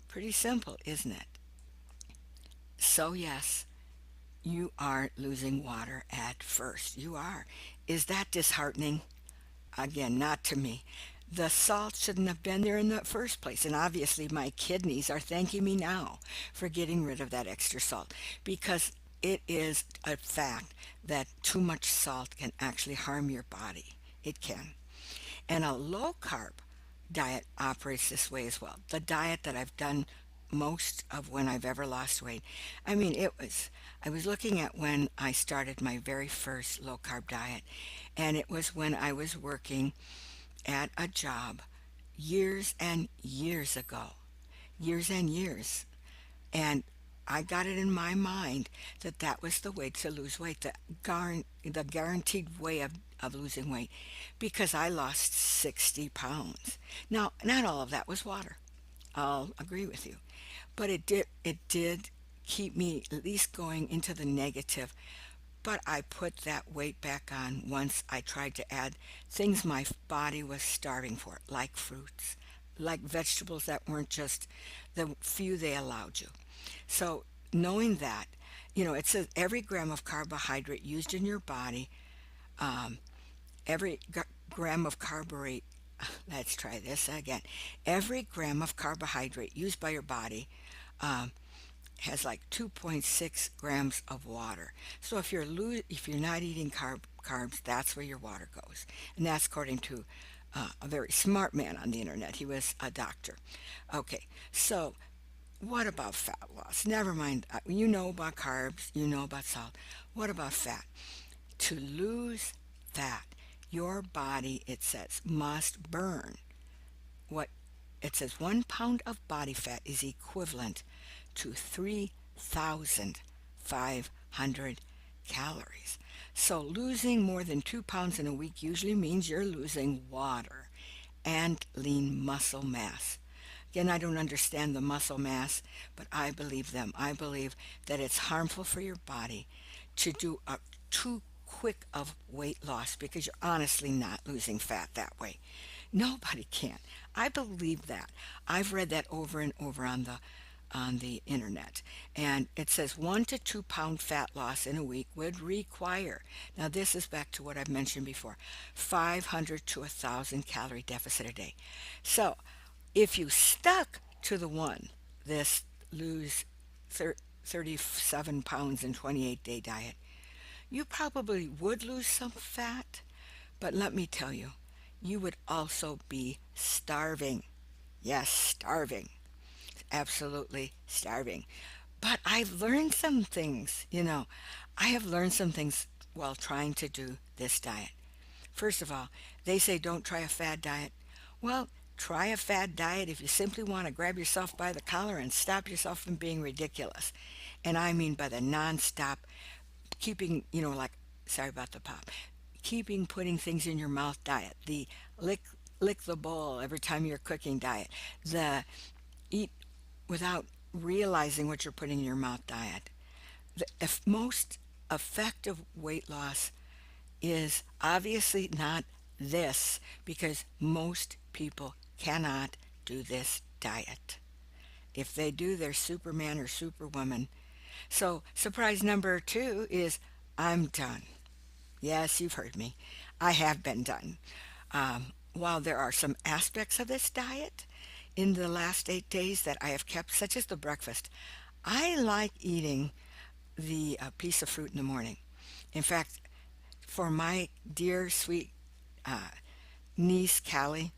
Pretty simple, isn't it? So, yes, you are losing water at first. You are. Is that disheartening? Again, not to me. The salt shouldn't have been there in the first place. And obviously, my kidneys are thanking me now for getting rid of that extra salt because it is a fact that too much salt can actually harm your body. It can. And a low carb diet operates this way as well. The diet that I've done most of when I've ever lost weight. I mean, I was looking at when I started my very first low carb diet, and it was when I was working at a job years and years ago. Years and years. And I got it in my mind that that was the way to lose weight, the guaranteed way of losing weight, because I lost 60 pounds. Now, not all of that was water. I'll agree with you. But it did keep me at least going into the negative. But I put that weight back on once I tried to add things my body was starving for, like fruits, like vegetables that weren't just the few they allowed you. So knowing that, you know, it says every gram of carbohydrate used in your body Um, every gram of carbohydrate, let's try this again. Every gram of carbohydrate used by your body um, has like 2.6 grams of water. So if you're not eating carbs, that's where your water goes, and that's according to a very smart man on the internet. He was a doctor. Okay, so what about fat loss? Never mind. You know about carbs. You know about salt. What about fat? To lose fat, your body, it says, must burn what it says 1 pound of body fat is equivalent to 3,500 calories. So losing more than 2 pounds in a week usually means you're losing water and lean muscle mass. Again, I don't understand the muscle mass, but I believe them. I believe that it's harmful for your body to do a too quick of weight loss because you're honestly not losing fat that way. Nobody can. I believe that. I've read that over and over on the internet. And it says 1 to 2 pound fat loss in a week would require, now this is back to what I've mentioned before, 500 to 1,000 calorie deficit a day. So if you stuck to the one, this lose 37 pounds in 28-day diet, you probably would lose some fat, but let me tell you, you would also be starving. Yes, starving. Absolutely starving. But I've learned some things. I have learned some things while trying to do this diet. First of all, they say don't try a fad diet. Well, try a fad diet if you simply want to grab yourself by the collar and stop yourself from being ridiculous. And I mean by the non-stop keeping, like, sorry about the pop, keeping putting things in your mouth diet, the lick, lick the bowl every time you're cooking diet, the eat without realizing what you're putting in your mouth diet. The most effective weight loss is obviously not this because most people cannot do this diet. If they do, they're Superman or Superwoman. So, surprise number two is I'm done. Yes, you've heard me. I have been done. While there are some aspects of this diet in the last 8 days that I have kept, such as the breakfast, I like eating the piece of fruit in the morning. In fact, for my dear sweet uh, niece Callie,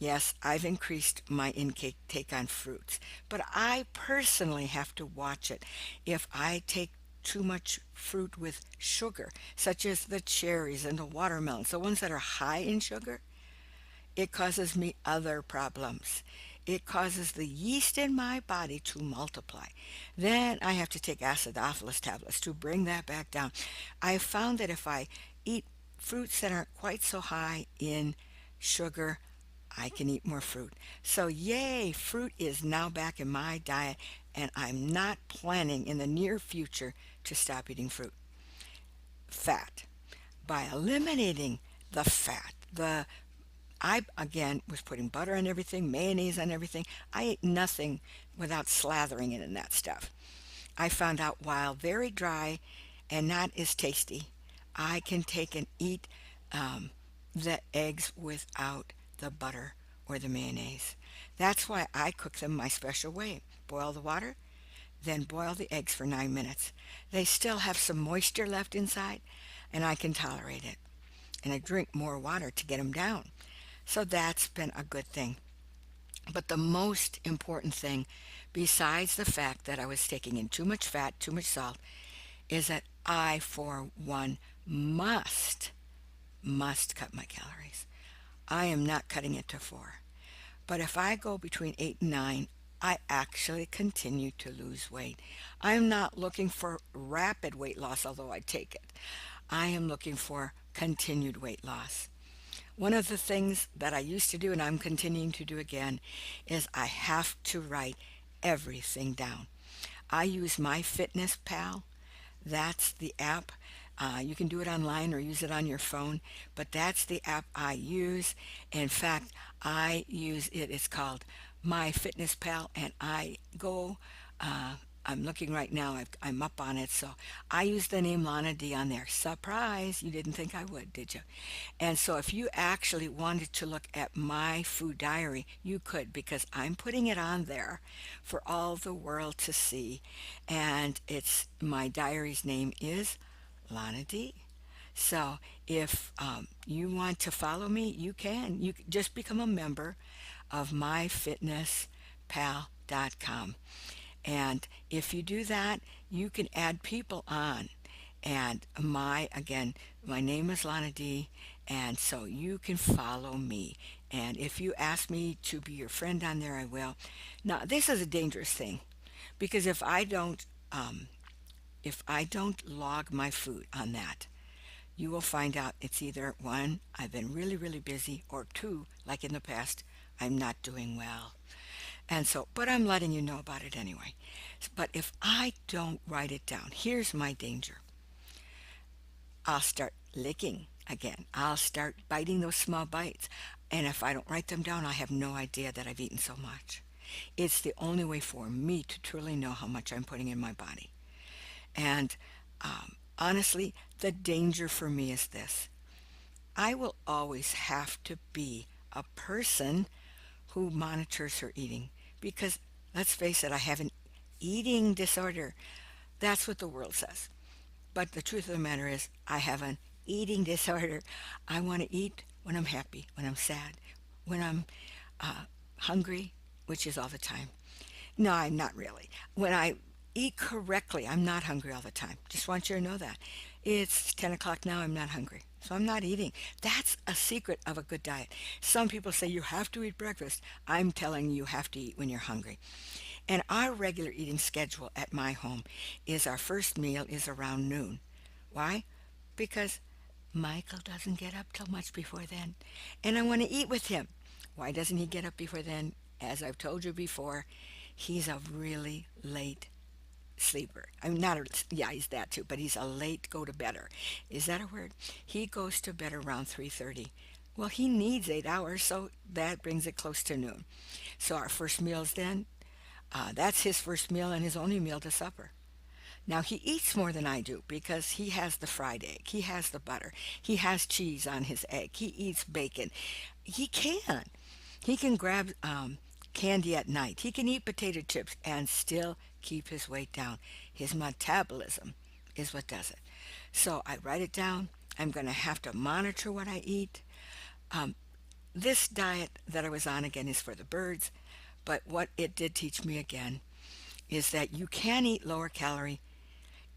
yes, I've increased my intake on fruits, but I personally have to watch it. If I take too much fruit with sugar, such as the cherries and the watermelons, the ones that are high in sugar, it causes me other problems. It causes the yeast in my body to multiply. Then I have to take acidophilus tablets to bring that back down. I found that if I eat fruits that aren't quite so high in sugar, I can eat more fruit. So, yay, fruit is now back in my diet, and I'm not planning in the near future to stop eating fruit. Fat. By eliminating the fat, I again was putting butter on everything, mayonnaise on everything. I ate nothing without slathering it in that stuff. I found out while very dry and not as tasty, I can take and eat um, the eggs without the butter or the mayonnaise. That's why I cook them my special way. Boil the water, then boil the eggs for 9 minutes. They still have some moisture left inside, and I can tolerate it. And I drink more water to get them down. So that's been a good thing. But the most important thing, besides the fact that I was taking in too much fat, too much salt, is that I, for one, must cut my calories. I am not cutting it to 4. But if I go between 8 and 9, I actually continue to lose weight. I am not looking for rapid weight loss, although I take it. I am looking for continued weight loss. One of the things that I used to do, and I'm continuing to do again, is I have to write everything down. I use my Fitness Pal. That's the app. You can do it online or use it on your phone, but that's the app I use. In fact, I use it. It's called My Fitness Pal, and I go. I'm looking right now. I'm up on it. So I use the name Lana D on there. Surprise! You didn't think I would, did you? And so if you actually wanted to look at my food diary, you could because I'm putting it on there for all the world to see. And it's my diary's name is Lana D. So if you want to follow me, you can. Just become a member of myfitnesspal.com. And if you do that, you can add people on. And again, my name is Lana D, and so you can follow me. And if you ask me to be your friend on there, I will. Now, this is a dangerous thing because if I don't log my food on that, you will find out it's either one, I've been really, really busy, or two, like in the past, I'm not doing well. And so, but I'm letting you know about it anyway. But if I don't write it down, here's my danger. I'll start licking again. I'll start biting those small bites. And if I don't write them down, I have no idea that I've eaten so much. It's the only way for me to truly know how much I'm putting in my body. And honestly, the danger for me is this: I will always have to be a person who monitors her eating because let's face it, I have an eating disorder. That's what the world says. But the truth of the matter is, I have an eating disorder. I want to eat when I'm happy, when I'm sad, when I'm hungry, which is all the time. No, I'm not really. When I eat correctly, I'm not hungry all the time. Just want you to know that. It's 10 o'clock now, I'm not hungry. So I'm not eating. That's a secret of a good diet. Some people say you have to eat breakfast. I'm telling you, you have to eat when you're hungry. And our regular eating schedule at my home is our first meal is around noon. Why? Because Michael doesn't get up till much before then. And I want to eat with him. Why doesn't he get up before then? As I've told you before, he's a really late sleeper. I'm not a, yeah, he's that too, but he's a late go to bedder. Is that a word? He goes to bed around 3:30. Well, he needs 8 hours, so that brings it close to noon. So our first meal is then. That's his first meal and his only meal to supper. Now he eats more than I do because he has the fried egg, he has the butter, he has cheese on his egg, he eats bacon. He can. He can grab candy at night. He can eat potato chips and still keep his weight down. His metabolism is what does it. So I write it down. I'm going to have to monitor what I eat. Um, this diet that I was on again is for the birds, but what it did teach me again is that you can eat lower calorie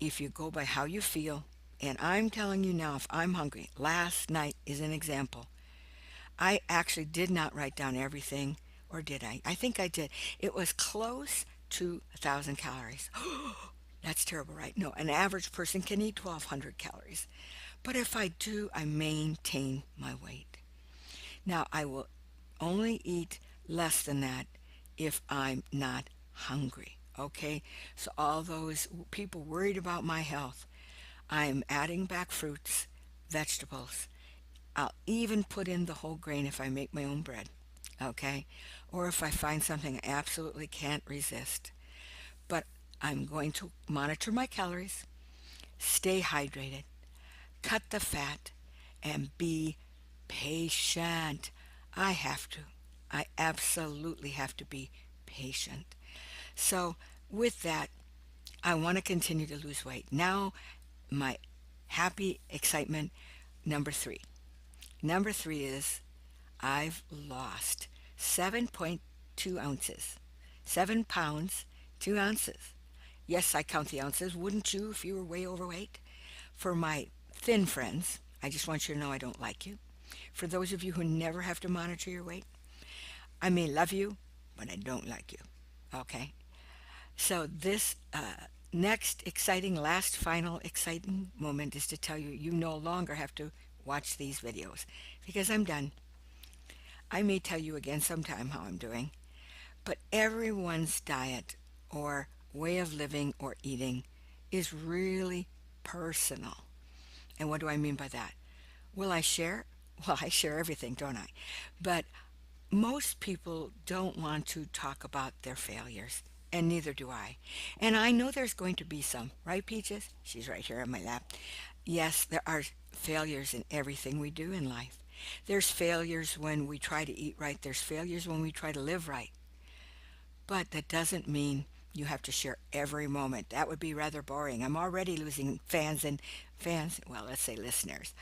if you go by how you feel. And I'm telling you now, if I'm hungry, last night is an example. I actually did not write down everything, or did I? I think I did. It was close to 1,000 calories. That's terrible, right? No, an average person can eat 1,200 calories. But if I do, I maintain my weight. Now, I will only eat less than that if I'm not hungry. Okay? So, all those people worried about my health, I'm adding back fruits, vegetables. I'll even put in the whole grain if I make my own bread. Okay? Or if I find something I absolutely can't resist. But I'm going to monitor my calories, stay hydrated, cut the fat, and be patient. I have to. I absolutely have to be patient. So, with that, I want to continue to lose weight. Now, my happy excitement number three. Number three is I've lost 7.2 ounces, 7 pounds, 2 ounces. Yes, I count the ounces. Wouldn't you if you were way overweight? For my thin friends, I just want you to know I don't like you. For those of you who never have to monitor your weight, I may love you, but I don't like you. Okay? So, this next exciting, last, final exciting moment is to tell you you no longer have to watch these videos because I'm done. I may tell you again sometime how I'm doing, but everyone's diet or way of living or eating is really personal. And what do I mean by that? Will I share? Well, I share everything, don't I? But most people don't want to talk about their failures. and neither do I. And I know there's going to be some, right, Peaches? She's right here on my lap. Yes, there are failures in everything we do in life. There's failures when we try to eat right, there's failures when we try to live right. But that doesn't mean you have to share every moment. That would be rather boring. I'm already losing fans, well, let's say listeners.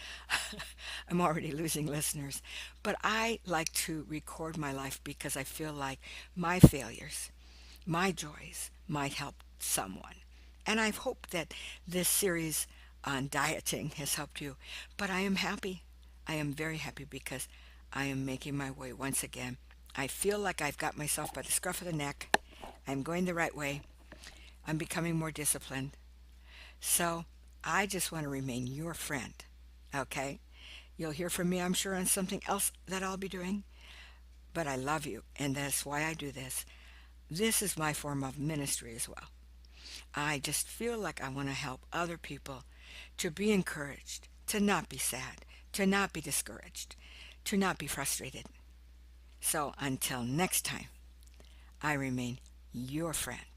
I'm already losing listeners. But I like to record my life because I feel like my failures, my joys might help someone. And I hope that this series on dieting has helped you. But I am happy. I am very happy because I am making my way once again. I feel like I've got myself by the scruff of the neck. I'm going the right way. I'm becoming more disciplined. So I just want to remain your friend. Okay? You'll hear from me, I'm sure, on something else that I'll be doing. But I love you, and that's why I do this. This is my form of ministry as well. I just feel like I want to help other people to be encouraged, to not be sad, to not be discouraged, to not be frustrated. So until next time, I remain your friend.